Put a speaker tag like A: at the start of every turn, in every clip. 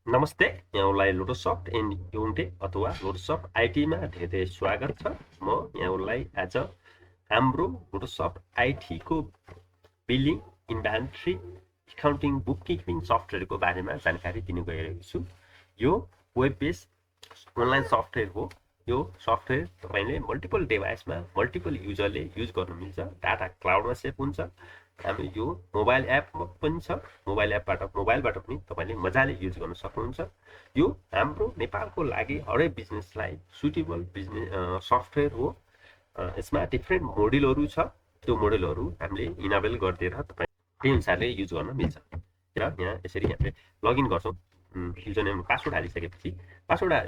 A: नमस्ते, यहाँलाई लोटोसफ्ट एन्ड युन्टे अथवा लोटोसफ्ट आइटीमा धेरै धेरै स्वागत छ। म यहाँलाई आज हाम्रो लोटोसफ्ट आइटीको billing, inventory, accounting, book keeping सफ्टवेयरको बारेमा जानकारी दिन गइरहेको छु। यो वेब बेस्ड अनलाइन सफ्टवेयर हो। यो सफ्टवेयर तपाईँले मल्टिपल डिभाइसमा मल्टिपल युजरले युज गर्नु मिल्छ। डाटा क्लाउडमा सेभ हुन्छ। हाम्रो यो मोबाइल एप पनि छ। मोबाइलबाट पनि तपाईँले मजाले युज गर्न सक्नुहुन्छ। यो हाम्रो नेपालको लागि हरेक बिजनेसलाई सुटेबल सफ्टवेयर हो। यसमा डिफ्रेन्ट मोडलहरू छ। त्यो मोडलहरू हामीले इनाबल गरिदिएर तपाईँ त्यही अनुसारले युज गर्न मिल्छ। र यहाँ यसरी हामीले लगइन गर्छौँ। युजर नेम पासवर्ड हालिसकेपछि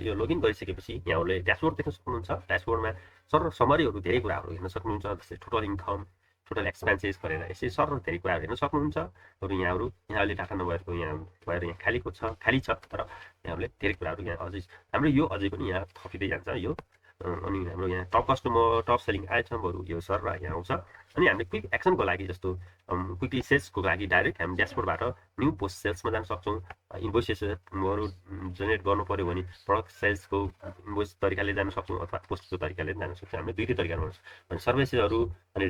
A: यो लगइन गरिसकेपछि यहाँहरूले ड्यासबोर्ड देख्न सक्नुहुन्छ। ड्यासबोर्डमा समरीहरू धेरै कुराहरू हेर्न सक्नुहुन्छ, जस्तै टोटल इन्कम, टोटल एक्सपेन्सेस गरेर यसरी धेरै कुराहरू हेर्न सक्नुहुन्छ। यहाँले डाटा नभएको यहाँ खाली छ, तर यहाँहरूले धेरै कुराहरू यहाँ हाम्रो यो अझै पनि यहाँ थपिँदै जान्छ। यो अनि हाम्रो यहाँ टप कस्टमर, टप सेलिङ आइटमहरू यो सर यहाँ आउँछ। अनि हामीले क्विक एक्सनको लागि जस्तो क्विकली सेल्सको लागि डाइरेक्ट हामी ड्यासबोर्डबाट न्यू पोस्ट सेल्समा जान सक्छौँ। इन्भोइसेसहरू जेनेरेट गर्नु पऱ्यो भने प्रडक्ट सेल्सको इन्भोइस तरिकाले जान सक्छौँ अथवा पोस्टको तरिकाले जान सक्छौँ। हामीले दुईटै तरिकामा अनि सर्भिसेसहरू अनि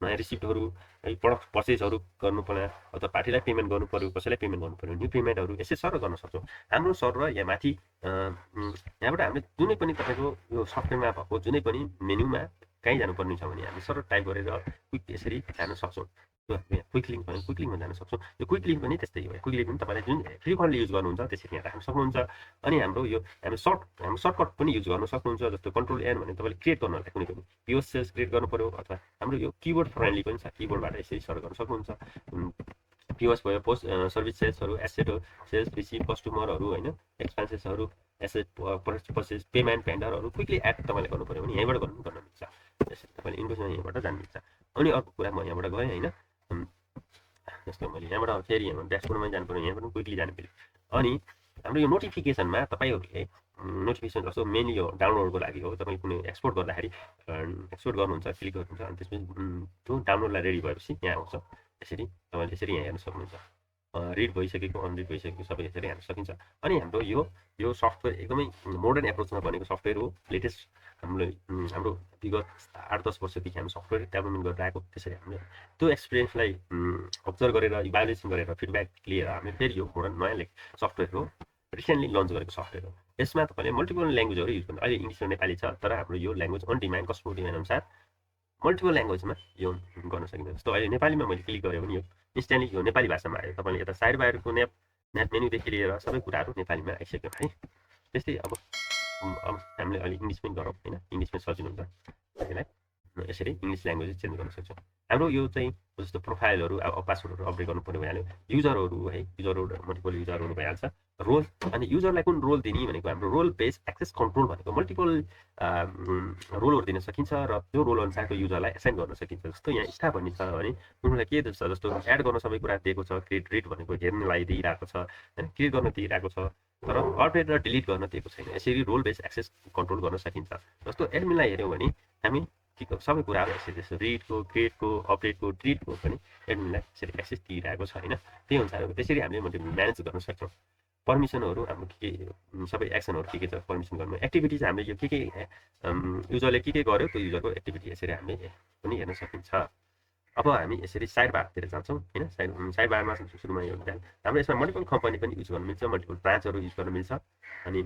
A: नयाँ रिसिप्टहरू है, प्रडक्ट पर्चेजहरू गर्नु पर्यो अथवा पार्टीलाई पेमेन्ट गर्नु पऱ्यो, कसैलाई पेमेन्ट गर्नु पऱ्यो, न्यू पेमेन्टहरू यसै सर गर्न सक्छौँ। हाम्रो सर र यहाँ माथि यहाँबाट हामीले जुनै पनि तपाईँको यो सफ्टवेयरमा भएको जुनै पनि मेन्युमा कहीँ जानुपर्ने छ भने हामी सर टाइप गरेर क्विक यसरी जान सक्छौँ। क्विक लिङ्कमा जान सक्छौँ। यो क्विक लिङ्क पनि त्यस्तै हो। क्विक लिङ्क पनि तपाईँले जुन फ्रिक्वेन्टली युज गर्नुहुन्छ त्यसरी यहाँ राख्न सक्नुहुन्छ। अनि हाम्रो सर्टकट पनि युज गर्न सक्नुहुन्छ। जस्तो कन्ट्रोल एन भने तपाईँले क्रिएट गर्नलाई कुनै पनि पिओस सेल्स क्रिएट गर्नु पऱ्यो अथवा हाम्रो यो किबोर्ड फ्रेन्डली पनि छ। किबोर्डबाट यसरी सर्च गर्न सक्नुहुन्छ। पिओस भयो, पोस्ट सर्भिस सेल्सहरू, एसेट सेल्स, रिसिभ, कस्टमरहरू होइन, एक्सपेन्सेसहरू, एसेट पर्चेस, पेमेन्ट, भेन्डरहरू क्विकली एड तपाईँले गर्नु पऱ्यो भने यहीँबाट गर्न मिल्छ। त्यसरी तपाईँले इन्भोइसमा यहाँबाट जानु मिल्छ। अनि अर्को कुरा म यहाँबाट गएँ होइन, जस्तो मैले यहाँबाट फेरि यहाँ ड्यासबोर्डमा जानु पऱ्यो, यहाँबाट क्विकली जानु पऱ्यो। अनि हाम्रो यो नोटिफिकेसनमा तपाईँहरूले नोटिफिकेसन जस्तो मेनली यो डाउनलोडको लागि हो। तपाईँ कुनै एक्सपोर्ट गर्दाखेरि एक्सपोर्ट गर्नुहुन्छ, क्लिक गर्नुहुन्छ, अनि त्यसपछि त्यो डाउनलोडलाई रेडी भएपछि यहाँ आउँछ। यसरी तपाईँले यसरी यहाँ हेर्न सक्नुहुन्छ। रिड भइसकेको, अनरिड भइसकेको सबै यसरी हेर्न सकिन्छ। अनि हाम्रो यो सफ्टवेयर एकदमै मोडर्न एप्रोचमा बनेको सफ्टवेयर हो। लेटेस्ट हाम्रो विगत 8-10 वर्षदेखि हामी सफ्टवेयर डेभलपमेन्ट गरेर आएको। त्यसरी हामीले त्यो एक्सपिरियन्सलाई अब्जर्भ गरेर इभ्यालुएसन गरेर फिडब्याक लिएर हामी फेरि यो मोडर्न नयाँ सफ्टवेयर हो, रिसेन्टली लन्च गरेको सफ्टवेयर हो। यसमा तपाईँले मल्टिपल ल्याङ्ग्वेजहरू युज गर्नु। अहिले इङ्ग्लिस र नेपाली छ, तर हाम्रो यो language on demand, customer demand अनुसार मल्टिपल ल्याङ्ग्वेजमा यो गर्न सकिन्छ। जस्तो अहिले नेपालीमा मैले क्लिक गरेँ भने यो इन्स्ट्यान्टली यो नेपाली भाषामा आयो। तपाईँले यता साइड बाहिरको म्याप मेन्युदेखि लिएर सबै कुराहरू नेपालीमा आइसक्यो है। त्यस्तै अब हामीले अहिले इङ्ग्लिस पनि गरौँ होइन, इङ्ग्लिसमा सजिलो हुन्छ। त्यसलाई यसरी इङ्ग्लिस ल्याङ्ग्वेज चेन्ज गर्न सक्छौँ। हाम्रो यो चाहिँ जस्तो प्रोफाइलहरू अब पासवर्डहरू अपडेट गर्नु पर्यो भइहाल्यो। युजरहरू है, मल्टिपल युजरहरू भइहाल्छ। रोल अनि युजरलाई कुन रोल दिने भनेको हाम्रो रोल बेस्ड एक्सेस कन्ट्रोल भनेको मल्टिपल रोलहरू दिन सकिन्छ र त्यो रोल अनुसारको युजरलाई एसाइन गर्न सकिन्छ। जस्तो यहाँ स्टाफ भन्ने छ भने उनीहरूलाई के छ, जस्तो एड गर्न सबै कुरा दिएको छ। क्रिएट रिड भनेको हेर्नलाई दिइरहेको छ, क्लिक गर्न दिइरहेको छ, तर अपडेट र डिलिट गर्न दिएको छैन। यसरी रोल बेस्ड एक्सेस कन्ट्रोल गर्न सकिन्छ। जस्तो एडमिनलाई हेऱ्यौँ भने हामी सबै कुराहरू यसरी जस्तो रिडको, क्रिएटको, अपडेटको, डिलिटको पनि एडमिनलाई यसरी एक्सेस दिइरहेको छ होइन। त्यही अनुसार त्यसरी हामीले म्यानेज गर्न सक्छौँ। पर्मिसनहरू हाम्रो के सबै एक्सनहरू के छ पर्मिसन गर्नु, एक्टिभिटिज हामीले यो के युजरले के गर्यो त्यो युजरको एक्टिभिटी यसरी हामीले पनि हेर्न सकिन्छ। अब हामी यसरी साइड बारतिर जान्छौँ होइन। साइड बारमा सुरुमा यो हाम्रो यसमा मल्टिपल कम्पनी पनि युज गर्नु मिल्छ, मल्टिपल ब्रान्चहरू युज गर्नु मिल्छ। अनि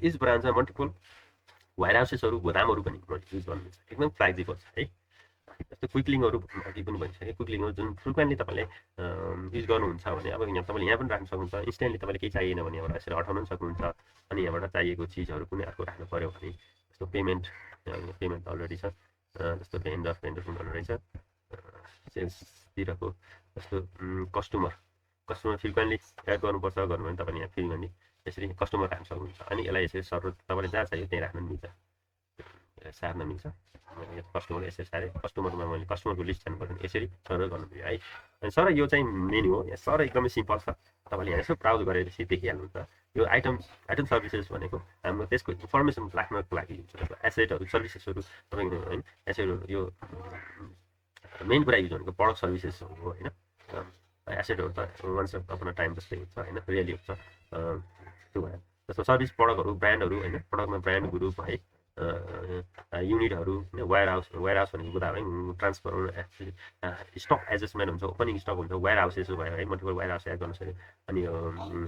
A: इच ब्रान्चमा मल्टिपल वायर हाउसेसहरू, गोदामहरू पनि युज गर्नु मिल्छ। एकदम फ्लेक्जिबल छ है। जस्तो क्विकलिङहरू अघि पनि भनिसकेँ। क्विकलिङहरू जुन फ्रिक्वेन्टली तपाईँले युज गर्नुहुन्छ भने अब तपाईँले यहाँ पनि राख्न सक्नुहुन्छ। इन्स्ट्यान्टली तपाईँले केही चाहिएन भने यहाँबाट यसरी हटाउन सक्नुहुन्छ। अनि यहाँबाट चाहिएको चिजहरू कुनै अर्को राख्नु पऱ्यो भने जस्तो पेमेन्ट अलरेडी छ, जस्तो भेन्डर पनि अलरेडी छ। सेल्सतिरको जस्तो कस्टमर फ्रिक्वेन्टली एड गर्नुपर्छ भने तपाईँले यहाँ फ्रिक्वेन्टली यसरी कस्टमर राख्न सक्नुहुन्छ। अनि यसलाई यसरी सर्भर तपाईँले जहाँ चाहियो त्यहीँ राख्न मिल्छ, सार्न मिल्छ। कस्टमर यसरी सारेँ, कस्टमरमा मैले कस्टमरको लिस्ट जानु पर्यो भने यसरी सर्भर गर्नु पऱ्यो है। अनि सर यो चाहिँ मेन्यु हो। यहाँ सर एकदमै सिम्पल छ। तपाईँले यहाँ यसो ब्राउज गरेपछि देखिहाल्नुहुन्छ। यो आइटम सर्भिसेस भनेको हाम्रो त्यसको इन्फर्मेसन राख्नको लागि हुन्छ। एसेटहरू, सर्भिसेसहरू तपाईँको होइन, एसेटहरू यो मेन कुरा युज भनेको प्रडक्ट सर्भिसेसहरू हो होइन। एसेटहरू त वान्स अपन टाइम जस्तै हुन्छ होइन, रियली हुन्छ। त्यो भयो। जस्तो सर्भिस प्रडक्टहरू ब्रान्डहरू होइन, प्रडक्टमा ब्रान्ड ग्रुप है, युनिटहरू, वेयर हाउस भनेको कुरा है, ट्रान्सफर स्टक एडजस्टमेन्ट हुन्छ, ओपनिङ स्टक हुन्छ, वेयर हाउसेस भयो है, मल्टिपल वेयर हाउस एड गर्न सक्यो। अनि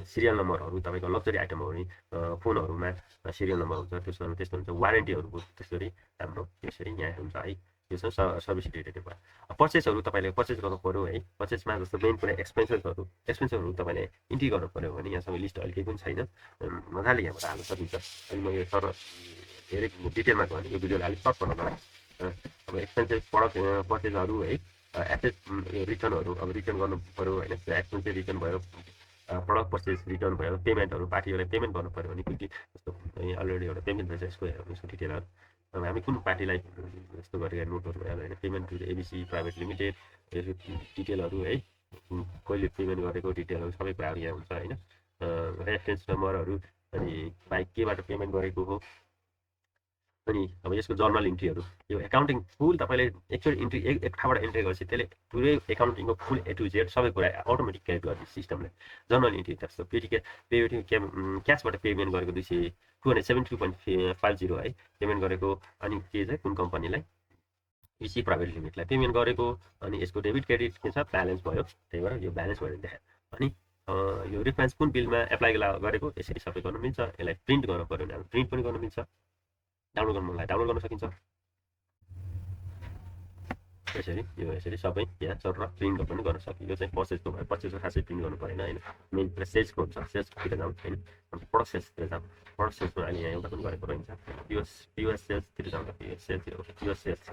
A: सिरियल नम्बरहरू तपाईँको लग्जरी आइटमहरू नि फोनहरूमा सिरियल नम्बर हुन्छ, त्यस्तो हुन्छ। वारेन्टीहरूको त्यसरी हाम्रो त्यसरी यहाँ हुन्छ है। यो चाहिँ सर्भिस रिलेटेड भयो। पर्चेसहरू तपाईँले पर्चेस गर्नु पऱ्यो है, पर्चेसमा जस्तो मेन कुरा एक्सपेन्सेसहरू तपाईँले इन्ट्री गर्नु पऱ्यो भने यहाँ सबै लिस्ट अहिले केही पनि छैन, मजाले यहाँबाट हाल्न सकिन्छ। अनि म यो सर धेरै डिटेलमा गएँ, यो भिडियोलाई अलिक सर्ट बनाउनु अब एक्सपेन्सेस प्रडक्ट पर्चेसहरू है, एसेट रिटर्नहरू अब रिटर्न गर्नु पऱ्यो होइन, एक्सपेन्सेस रिटर्न भयो, प्रडक्ट पर्चेस रिटर्न भयो, पेमेन्टहरू पार्टीहरूलाई पेमेन्ट गर्नु पऱ्यो भने कुन जस्तो अलरेडी एउटा पेमेन्ट रहेछ, यसको डिटेलहरू अब हामी कुन पार्टीलाई यस्तो गरेर नोटहरू भयो होइन, payment to ABC private limited डिटेलहरू है, कहिले पेमेन्ट गरेको डिटेलहरू सबै कुराहरू यहाँ हुन्छ होइन। रेफरेन्स नम्बरहरू, अनि बाइक केबाट पेमेन्ट गरेको हो, अनि अब यसको जर्नल इन्ट्रीहरू, यो एकाउन्टिङ फुल तपाईँले एकचोटि इन्ट्री एक ठाउँबाट इन्ट्री गरेपछि त्यसले पुरै एकाउन्टिङको फुल ए टु जेड सबै कुरा अटोमेटिक क्याल्कुलेट गर्ने सिस्टमले। जर्नल इन्ट्री जस्तो क्यासबाट पेमेन्ट गरेको 272.50 है पेमेन्ट गरेको, अनि के चाहिँ कुन कम्पनीलाई, इसी प्राइभेट लिमिटलाई पेमेन्ट गरेको, अनि यसको डेबिट क्रेडिट के छ ब्यालेन्स भयो, त्यही भएर यो ब्यालेन्स भनेर देखायो। अनि यो रिफरेन्स कुन बिलमा एप्लाई गरेको यसरी सबै गर्नु मिल्छ। यसलाई प्रिन्ट गर्नु पऱ्यो भने प्रिन्ट पनि गर्नु मिल्छ, डाउनलोड गर्नुलाई डाउनलोड गर्न सकिन्छ। यसरी यो यसरी सबै यहाँ सर प्रिन्ट पनि गर्न सकिन्छ। यो चाहिँ पर्चेसको भयो, पर्चेसको खासै प्रिन्ट गर्नु परेन होइन। मेन कुरा सेल्सको हुन्छ, सेल्सतिर जाउँ होइन, प्रडक्ट सेल्सतिर जाउँ। प्रडक्ट सेल्समा अहिले यहाँ एउटा पनि गरेको रहन्छ, पिओएस सेल्सतिर जाउँ, पिओएस सेल्सतिर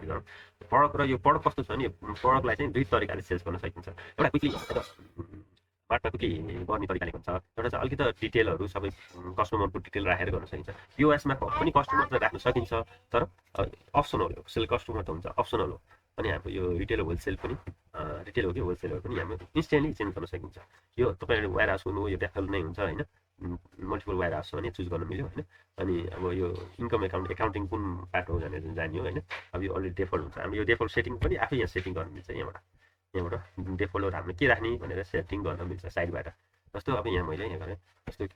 A: जाउँ। प्रडक्ट र यो प्रडक्ट कस्तो छ भने, प्रडक्टलाई चाहिँ दुई तरिकाले सेल्स गर्न सकिन्छ। एउटा क्विकली बाटमा क्विकली गर्ने तरिकाले हुन्छ, एउटा चाहिँ अलिकति डिटेलहरू सबै कस्टमरको डिटेल राखेर गर्न सकिन्छ। पिओएसमा पनि कस्टमर चाहिँ राख्न सकिन्छ, तर अप्सनल हो, सेल कस्टमर त हुन्छ अप्सनल हो। अनि हाम्रो यो रिटेल होलसेल पनि रिटेल हो कि होलसेलहरू पनि हाम्रो इन्स्टेन्टली चेन्ज गर्न सकिन्छ। यो तपाईँले वेयर हाउस हुनु यो डेफल नै हुन्छ होइन, मल्टिपल वेयर हाउस भने चुज गर्न मिल्यो होइन। अनि अब यो इन्कम एकाउन्टिङ कुन पार्ट हो भनेर जान्यो होइन। अब यो अलरेडी डेफल्ट हुन्छ, हाम्रो यो डेफल्ट सेटिङ पनि आफै यहाँ सेटिङ गर्न मिल्छ। यहाँबाट डेफल्टहरू हामीले के राख्ने भनेर सेटिङ गर्न मिल्छ साइडबाट। जस्तो अब यहाँ मैले यहाँ गरेँ, जस्तो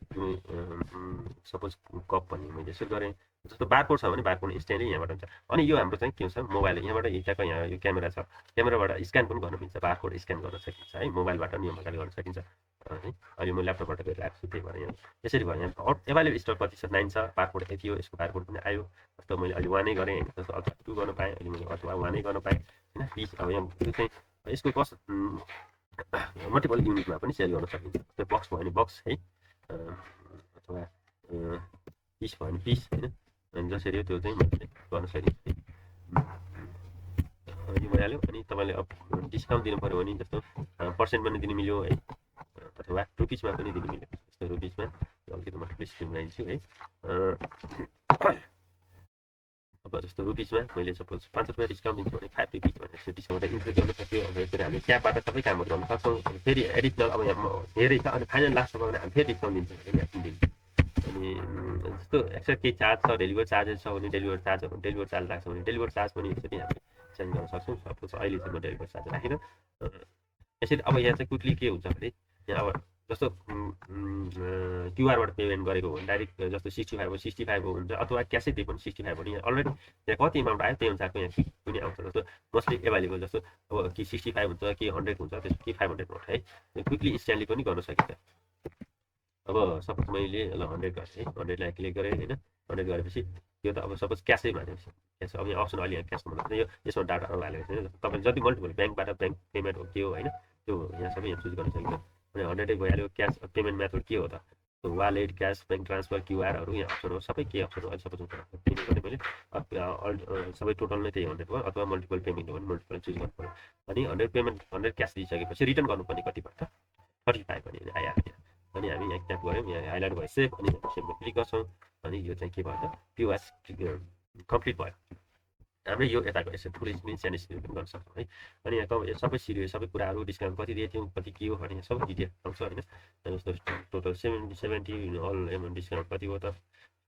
A: सपोज कप भन्ने मैले यसो गरेँ, जस्तो बारकोड छ भने बारकोड इन्स्टेन्टली यहाँबाट हुन्छ। अनि यो हाम्रो चाहिँ के हुन्छ, मोबाइल यहाँबाट हिटाको यहाँ यो क्यामेरा छ, क्यामेराबाट स्क्यान पनि गर्न मिल्छ, बारकोड स्क्यान गर्न सकिन्छ है, मोबाइलबाट नि मजाले गर्न सकिन्छ है। अहिले म ल्यापटपबाट गरिरहेको छु, त्यही भएर यहाँ यसरी भयो। यहाँ एभाइलेबल स्टक कति छ, 9 छ, बारकोड यति हो, यसको बारकोड पनि आयो। जस्तो मैले अहिले 1 गरेँ होइन, जस्तो अथवा 2 गर्न पाएँ, अहिले मैले अथवा 1 गर्न पाएँ होइन। पिस अब यहाँ यो चाहिँ यसको कस्ट मल्टिपल युनिटमा पनि सेल गर्न सकिन्छ। जस्तै बक्स भयो भने बक्स है, अथवा पिस भयो भने पिस होइन, अनि जसरी हो त्यो चाहिँ मैले गर्न सकिन्छ। यो भइहाल्यो। अनि तपाईँले अब डिस्काउन्ट दिनु पऱ्यो भने जस्तो पर्सेन्ट पनि दिनु मिल्यो है, अथवा रुपिसमा पनि दिनु मिल्यो। जस्तो रुपिसमा अलिकति म स्क्रिन बनाइदिन्छु है। अब जस्तो रुपिसमा मैले सपोज 5 रुपियाँ डिस्काउन्ट दिन्छु भने 5 रुपिस भनेर डिस्काउन्ट इन्क्रिज गर्न सक्यो। अब यसरी हामी क्याबबाट सबै कामहरू गर्न सक्छौँ। फेरि एडिसनल अब यहाँ धेरै छ, अनि फाइनल लास्टमा भने हामी फेरि डिस्काउन्ट दिन्छौँ भने यहाँ दिन्छौँ। अनि जस्तो एक्स्ट्रा केही चार्ज छ, डेलिभर चार्जेस छ भने डेलिभर चार्ज लाग्छ भने डेलिभर चार्ज पनि यसरी हामी चेन्ज गर्न सक्छौँ। सपोज अहिले चाहिँ म डेलिभर चार्ज राखेर यसरी। अब यहाँ चाहिँ क्विकली के हुन्छ भने, यहाँ अब जस्तो क्युआरबाट पेमेन्ट गरेको हो भने डाइरेक्ट जस्तो 65 हुन्छ, अथवा क्यासै दिए पनि 65 भने यहाँ अलरेडी यहाँ कति एमाउन्ट आयो त्यही अनुसारको यहाँ किक पनि आउँछ। जस्तो मोस्टली एभाइलेबल जस्तो अब कि 65 हुन्छ कि 100 हुन्छ, त्यसको कि 500 नोट है, क्विकली इन्स्ट्यान्टली पनि गर्न सकिन्छ। अब सपोज मैले ल 100 गरेँ है, 100लाई क्लिक गरेँ होइन। 100 गरेपछि यो त अब सपोज क्यासै भनेपछि क्यास, अब यहाँ अप्सन अलि यहाँ क्यास भन्दा यो यसमा डाटा हालेको छैन। तपाईँले जति मल्टिपल ब्याङ्कबाट ब्याङ्क पेमेन्ट हो के हो होइन, त्यो यहाँ सबै यहाँ चुज गर्न सकिन्छ। अनि 100 भइहाल्यो। क्यास पेमेन्ट मेथड के हो त, वालेट, क्यास, ब्याङ्क ट्रान्सफर, क्युआरहरू यहाँ अप्सन हो, सबै के अप्सन हो। अहिले सपोज मैले सबै टोटल नै त्यही 100 भयो, अथवा मल्टिपल पेमेन्ट हो भने मल्टिपल चुज गर्नु पऱ्यो। अनि 100 क्यास दिइसकेपछि रिटर्न गर्नुपर्ने कति पर्छ, 35 भने आइहाल्यो। अनि हामी यहाँ ट्याप गऱ्यौँ, यहाँ हाइलाइट भयो सेभ, अनि सेभमा क्लिक गर्छौँ। अनि यो चाहिँ के भयो, पिओएस कम्प्लिट भयो हाम्रो। यो यताको यसो थोरै स्क्रिन पनि गर्न सक्छौँ है। अनि यहाँ सबै सिरियो सबै कुराहरू डिस्काउन्ट कति दिएको थियौँ, कति के हो भने सबै डिटेल आउँछ होइन। जस्तो टोटल 70 अल एमाउन्ट डिस्काउन्ट कति हो त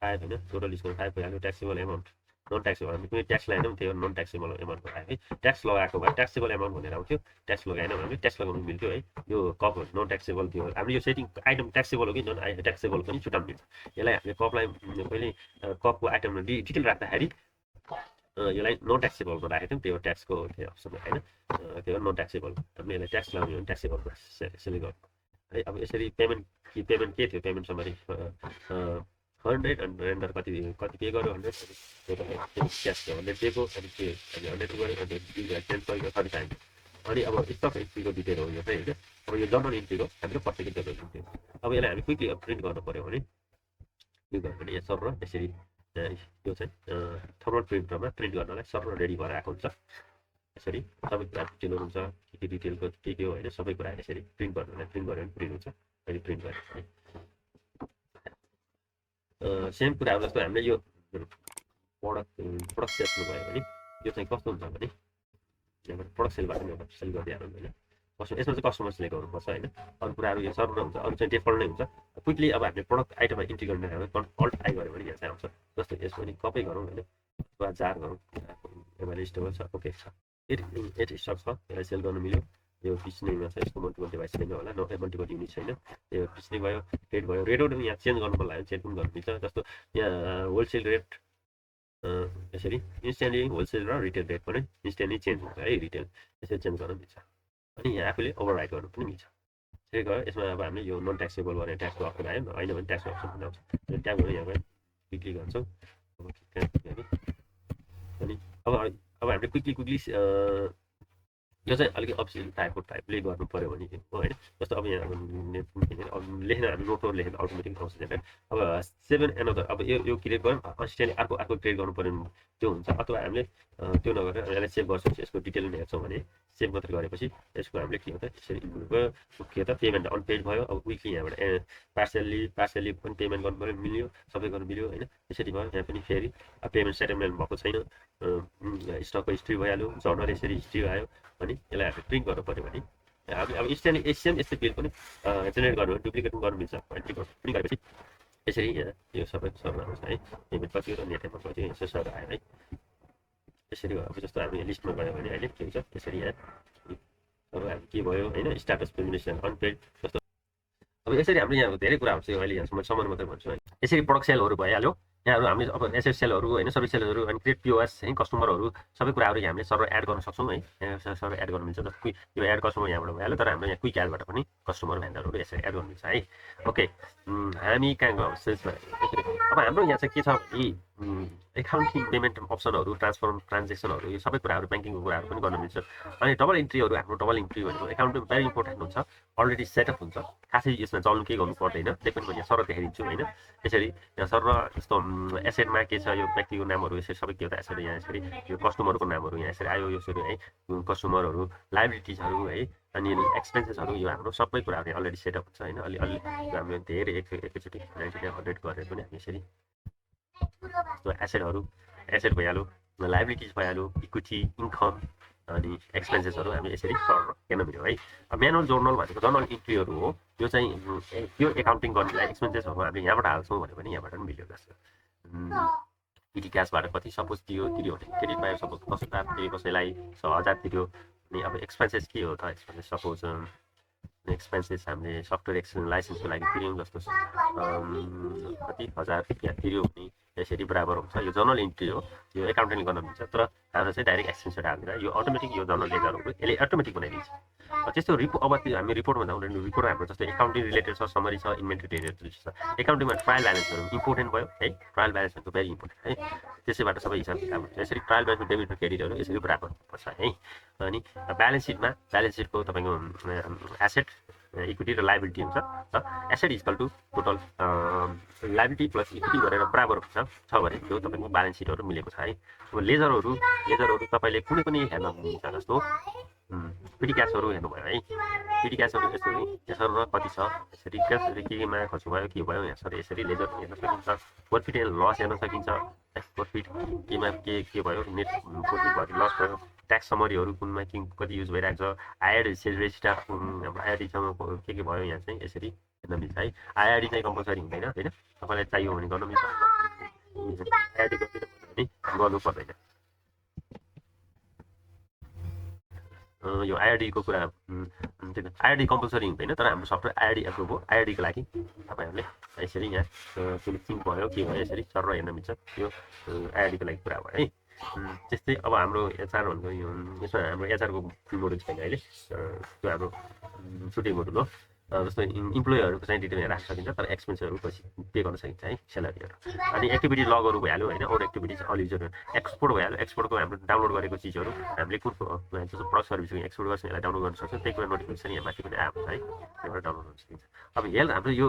A: 5 होइन, टोटल डिस्काउन्ट 5 भइहाल्यो। ट्याक्सेबल एमाउन्ट नन ट्याक्सेबल हामी कुनै ट्याक्स लगाएन भने त्यो नन ट्याक्सेबल एमाउन्ट आयो है। ट्याक्स लगाएको भए ट्याक्सेबल एमाउन्ट भनेर आउँथ्यो, ट्याक्स लगाएन भने हामीले ट्याक्स लगाउनु मिल्थ्यो है। यो कप नन ट्याक्सेबल थियो, हाम्रो यो सेटिङ आइटम ट्याक्सेबल हो कि नन ट्याक्सेबल पनि छुट्याउनु मिल्छ। यसलाई हामीले कपलाई पहिले कपको आइटममा डिटेल राख्दाखेरि यसलाई नन ट्याक्सेबलमा राखेको थियौँ, त्यो ट्याक्सको त्यो अप्सन होइन, त्यो नन ट्याक्सेबल। हामीले यसलाई ट्याक्स लगाउने भने ट्याक्सेबलमा सेलेक्ट गर्नु है। अब यसरी पेमेन्ट के थियो, पेमेन्ट समरी 100 अनि रेन्डर कति पे गर्यो 100, क्यास 100 दिएको, अनि त्यो हामी 100 गऱ्यो, अनि चेन्ज गरेको 35। अनि अब स्टक एन्ट्रीको डिटेल हो यो चाहिँ होइन। अब यो जर्नल इन्ट्रीको हाम्रो पर्सेन्टेज जर्नल इन्ट्री। अब यसलाई हामी क्विकली प्रिन्ट गर्नु पऱ्यो भने के गर्नु भने यहाँ सर यसरी यो चाहिँ थर्मल प्रिन्टरमा प्रिन्ट गर्नलाई सर रेडी भएर आएको हुन्छ। यसरी सबै कुरा डिटेलहरू हुन्छ, के डिटेलको के हो होइन, सबै कुरा यसरी प्रिन्ट गर्नलाई प्रिन्ट गऱ्यो भने प्रिन्ट हुन्छ। अहिले प्रिन्ट गरेँ है। सेम कुराहरू जस्तो हामीले यो प्रडक्ट सेल्समा गयो भने यो चाहिँ कस्तो हुन्छ भने यहाँबाट प्रडक्ट सेलबाट एउटा सेल गरिदिइहाल्नु होइन। यसमा चाहिँ कस्टमर सिलेक्ट गर्नुपर्छ होइन। अरू कुराहरू यो सर्भर हुन्छ, अरू चाहिँ डिफल्ट नै हुन्छ। क्विकली अब हामीले प्रडक्ट आइटममा इन्ट्री गर्ने अल्ट आई गऱ्यो भने यहाँ चाहिँ आउँछ। जस्तो यसको पनि कपै गरौँ होइन, अथवा जार गरौँ, एमआइएल स्टेबल छ, ओके छ, 8 स्टक छ, यसलाई सेल गर्नु मिल्यो। यो पिच्नेमा छ, यसको मल्टिपल डिभाइस छैन होला, मल्टिपल युनिट छैन, त्यो पिच्ने भयो, रेट भयो। रेटहरू यहाँ चेन्ज गर्नु मन लाग्यो चेन्ज पनि गर्नु मिल्छ। जस्तो यहाँ होलसेल रेट यसरी इन्स्ट्यान्टली होलसेल र रिटेल रेट पनि इन्स्ट्यान्टली चेन्ज हुन्छ है, रिटेल यसरी चेन्ज गर्न मिल्छ। अनि यहाँ आफूले ओभरराइड गर्नु पनि मिल्छ। त्यसै गयो यसमा अब हामीले यो नन ट्याक्सेबल भने ट्याक्सको अप्सन आयो, होइन भने ट्याक्सको अप्सन पनि आउँछ। ट्याग गर्नु यहाँ क्लिक गर्छौँ। अनि अब हामीले क्विकली यो चाहिँ अलिकति अप्सन टाइपले गर्नु पऱ्यो भने हो होइन। जस्तो अब यहाँ लेख्न हामी नोटहरू लेख्दा अटोमेटिक आउँछ जेनरेट। अब 7 एनदर अब यो क्रिएट गरौँ, अस्ट्रेलिया अर्को क्रिएट गर्नु पऱ्यो भने त्यो हुन्छ। अथवा हामीले त्यो नगरेर यसलाई सेभ गर्छौँ, यसको डिटेलमा हेर्छौँ भने सेभ मात्रै गरेपछि यसको हामीले के हुन्छ यसरी इम्प्रुभ भयो। के त पेमेन्ट अनपेड भयो। अब विकली यहाँबाट पार्सली पनि पेमेन्ट गर्नु पऱ्यो, मिल्यो, सबै गर्नु मिल्यो होइन। त्यसरी भयो। यहाँ पनि फेरि पेमेन्ट सेटलमेन्ट भएको छैन, स्टकको हिस्ट्री भइहाल्यो, जर्नल यसरी हिस्ट्री आयो। अनि यसलाई हामीले प्रिन्ट गर्नु पऱ्यो भने अब इन्स्ट्यान्टली सेम यस्तै बिल पनि जेनेरेट गर्नु डुप्लिकेट पनि गर्नु मिल्छ। प्रिन्ट गरेपछि यसरी यहाँ यो सबै सर्भर आउँछ है। पेमेन्ट कति हो र नेट एमाउन्ट कति यसो सर्भर आयो है। यसरी अब जस्तो हामी लिस्टमा गयो भने अहिले के हुन्छ यसरी यहाँ अब हामी के भयो होइन, स्ट्याटस पेमेन्ट अनपेड जस्तो। अब यसरी हामीले यहाँ धेरै कुराहरू चाहिँ अहिले यहाँसम्म सम्म मात्रै भन्छु है। यसरी प्रडक्ट सेलहरू भइहाल्यो। यहाँहरू हामीले अब एसएस सेलहरू होइन, सर्भिस सेलहरू अनि क्रिएट पिओएस है, कस्टमरहरू सबै कुराहरू हामीले सर्भर एड गर्न सक्छौँ है। यहाँ सर्भर एड गर्नु मिल्छ। जस्तो यो एड कस्टमर यहाँबाट भइहाल्यो, तर हाम्रो यहाँ क्विक एडबाट पनि कस्टमर भेन्डरहरू यसरी एड गर्नु मिल्छ है। ओके, हामी कहाँ गयो सेल्समा। अब हाम्रो यहाँ चाहिँ के छ भने एकाउन्टिङ पेमेन्ट अप्सनहरू, ट्रान्जेक्सनहरू, यो सबै कुराहरू ब्याङ्किङको कुराहरू पनि गर्न मिल्छ। अनि डबल इन्ट्रीहरू, हाम्रो डबल इन्ट्री भनेको एकाउन्टिङ भेरी इम्पोर्टेन्ट हुन्छ, अलरेडी सेटअप हुन्छ, खासै यसमा चल्नु केही गर्नु पर्दैन। त्यही पनि म यहाँ सर देखाइदिन्छु होइन। यसरी यहाँ सर जस्तो एसेटमा के छ, यो व्यक्तिको नामहरू यसरी सबै के हो त यसरी यहाँ यसरी यो कस्टमरको नामहरू यहाँ यसरी आयो, यसरी है कस्टमरहरू, लाइबिलिटिजहरू है, अनि एक्सपेन्सेसहरू, यो हाम्रो सबै कुराहरू यहाँ अलरेडी सेटअप हुन्छ होइन। अलि हामीले धेरै एकैचोटि 100 गरेर पनि हामी यसरी एसेट भइहाल्यो, लाइबिलिटिज भइहाल्यो, इक्विटी, इन्कम अनि एक्सपेन्सेसहरू हामी यसरी सर्भर हेर्न मिल्यो है। म्यानुअल जर्नल भनेको जर्नल इन्ट्रीहरू हो। यो चाहिँ यो एकाउन्टिङ गर्नेलाई एक्सपेन्सेसहरू हामीले यहाँबाट हाल्छौँ भने पनि यहाँबाट पनि मिल्यो। जस्तो पिटी क्यासबाट कति सपोज तिर्यो भने क्रेडिट पायो, सपोज 10,000 तिर्यो, कसैलाई 1,000 तिर्यो। अनि अब एक्सपेन्सेस के हो त, एक्सपेन्सेस सपोज एक्सपेन्सेस हामीले सफ्टवेयर एक्सचेन्ज लाइसेन्सको लागि तिर्यौँ, जस्तो कति 1,000 रुपियाँ तिर्यो भने यसरी बराबर हुन्छ। यो जर्नल इन्ट्री हो, यो एकाउन्टिङ गर्न मिल्छ। तर हाम्रो चाहिँ डाइरेक्ट एक्सपेन्सेस हाल्दैन, यो अटोमेटिक यो जर्नल लेजरहरू यसले अटोमेटिक बनाइदिन्छ। त्यस्तो अब हामी रिपोर्टमा जाउँ, रिपोर्ट हाम्रो जस्तो एकाउन्टिङ रिलेटेड छ, समरी छ, इन्भेन्ट्री रिलेटेड छ। एकाउन्टिङमा ट्रायल ब्यालेन्सहरू इम्पोर्टेन्ट भयो है, ट्रायल ब्यालेन्स भनेको भेरी इम्पोर्टेन्ट है। त्यसैबाट सबै हिसाब किताब हुन्छ। यसरी ट्रायल ब्यालेन्समा डेबिट र क्रेडिटहरू यसरी बराबर हुनुपर्छ है। अनि ब्यालेन्स सिटको तपाईँको एसेट, इक्विटी र लाइबिलिटी हुन्छ। Asset equal to total liability plus equity गरेर बराबर हुन्छ भने त्यो तपाईँको ब्यालेन्स सिटहरू मिलेको छ है। अब लेजरहरू तपाईँले कुनै पनि हेर्न मिल्छ। जस्तो पिटी क्यासहरू हेर्नुभयो है, पिटी क्यासहरू यसरी यसरी कति छ, यसरी क्यासहरू केमा खर्च भयो के भयो यहाँ यसरी लेजर हेर्न सकिन्छ। प्रफिट एन्ड लस हेर्न सकिन्छ, प्रफिट केमा के भयो, नेट प्रफिट भयो, लस भयो, ट्याक्स समरीहरू कुनमा कति युज भइरहेको छ, आइआरडी रेजिस्टर हाम्रो आइआरडीसँग के भयो यहाँ चाहिँ यसरी हेर्न मिल्छ है। आइआरडी चाहिँ कम्पलसरी हुँदैन होइन, तपाईँलाई चाहियो भने गर्न मिल्छ। आइआरडी है गर्नु पर्दैन। यो आइआरडीको कुरा आइआरडी कम्पलसरी हुँदैन, तर हाम्रो सफ्टवेयर आइआरडी एप्रुभ हो। आइआरडीको लागि तपाईँहरूले यसरी यहाँ फिनिसिङ भयो के भयो यसरी सर हेर्न मिल्छ। यो आइआरडीको लागि कुरा भयो है। त्यस्तै अब हाम्रो एचआर भनेको यो यसमा हाम्रो एचआरको फुल मोडल छैन अहिले, त्यो हाम्रो छुट्टै मोडल हो। जस्तो इम्प्लोइहरूको चाहिँ डिटेल राख्न सकिन्छ, तर एक्सपेन्सहरू पछि पे गर्न सकिन्छ है स्यालेरीहरू। अनि एक्टिभिटी लगहरू भइहाल्यो होइन, अरू एक्टिभिटिज अल युजर एक्सपोर्ट भइहाल्यो। एक्सपोर्टको हाम्रो डाउनलोड गरेको चिजहरू हामीले कुन जस्तो प्रडक्ट सर्भिसको एक्सपोर्ट गर्छ यसलाई डाउनलोड गर्न सक्छौँ, त्यही कुरा नोटिफिकेसन यहाँ माथि पनि आएको छ है, त्यहाँबाट डाउनलोड गर्न सकिन्छ। अब हेल्थ हाम्रो यो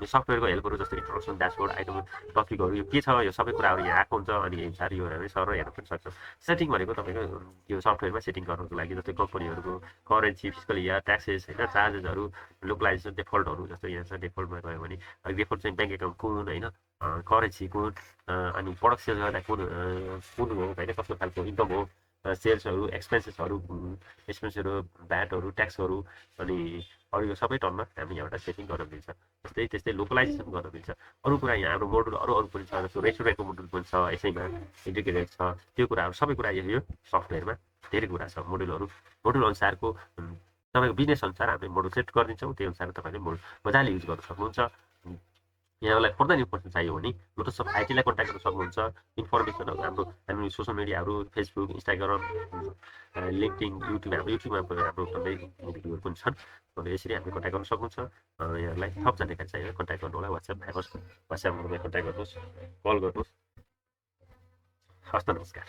A: सफ्टवेयरको हेल्पहरू जस्तो इन्ट्रोडक्सन ड्यासबोर्ड आइटम टपिकहरू यो के छ यो सबै कुराहरू यहाँ आएको हुन्छ। अनि अनुसार यो हामी सर हेर्न पनि सक्छौँ। सेटिङ भनेको तपाईँको यो सफ्टवेयरमा सेटिङ गर्नको लागि जस्तै कम्पनीहरूको करेन्सी, फिजिकल इयर, ट्याक्सेस होइन, चार्जेसहरू, लोकलाइजेसन डिफल्टहरू जस्तो यहाँ छ। डिफल्टमा गयो भने डिफल्ट चाहिँ ब्याङ्क एकाउन्ट कुन होइन, करेन्सी कुन, अनि प्रडक्ट सेल गर्दा कुन कुन हो होइन, कस्तो खालको इन्कम हो, सेल्सहरू, एक्सपेन्सेसहरू, भ्याटहरू, ट्याक्सहरू, अनि अरू यो सबै टर्ममा हामी यहाँबाट सेटिङ गर्न मिल्छ। त्यस्तै लोकलाइजेसन गर्न मिल्छ। अरू कुरा यहाँ हाम्रो मोडुल अरू पनि छ, जस्तो रेस्टुरेन्टको मोडुल पनि छ, यसैमा इन्टिग्रेटेड छ। त्यो कुराहरू सबै कुरा यो सफ्टवेयरमा धेरै कुरा छ। मोडुल अनुसारको तपाईँको बिजनेस अनुसार हामीले मोडल सेट गरिदिन्छौँ, त्यो अनुसार तपाईँले मोडल मजाले युज गर्न सक्नुहुन्छ। यहाँलाई फर्दर इन्फर्मेसन चाहियो भने लोटस अफ आइटीलाई कन्ट्याक्ट गर्न सक्नुहुन्छ। इन्फर्मेसनहरू हामी सोसियल मिडियाहरू फेसबुक, इन्स्टाग्राम, लिङ्क्डइन, युट्युब, हाम्रो युट्युबमा हाम्रो सबै भिडियोहरू पनि छन्। यसरी हामीले कन्ट्याक्ट गर्न सक्नुहुन्छ। यहाँलाई थप जानकारी चाहियो कन्ट्याक्ट गर्नु होला। वाट्सएपमा कन्ट्याक्ट गर्नुहोस्, कल गर्नुहोस्। हस्त नमस्कार।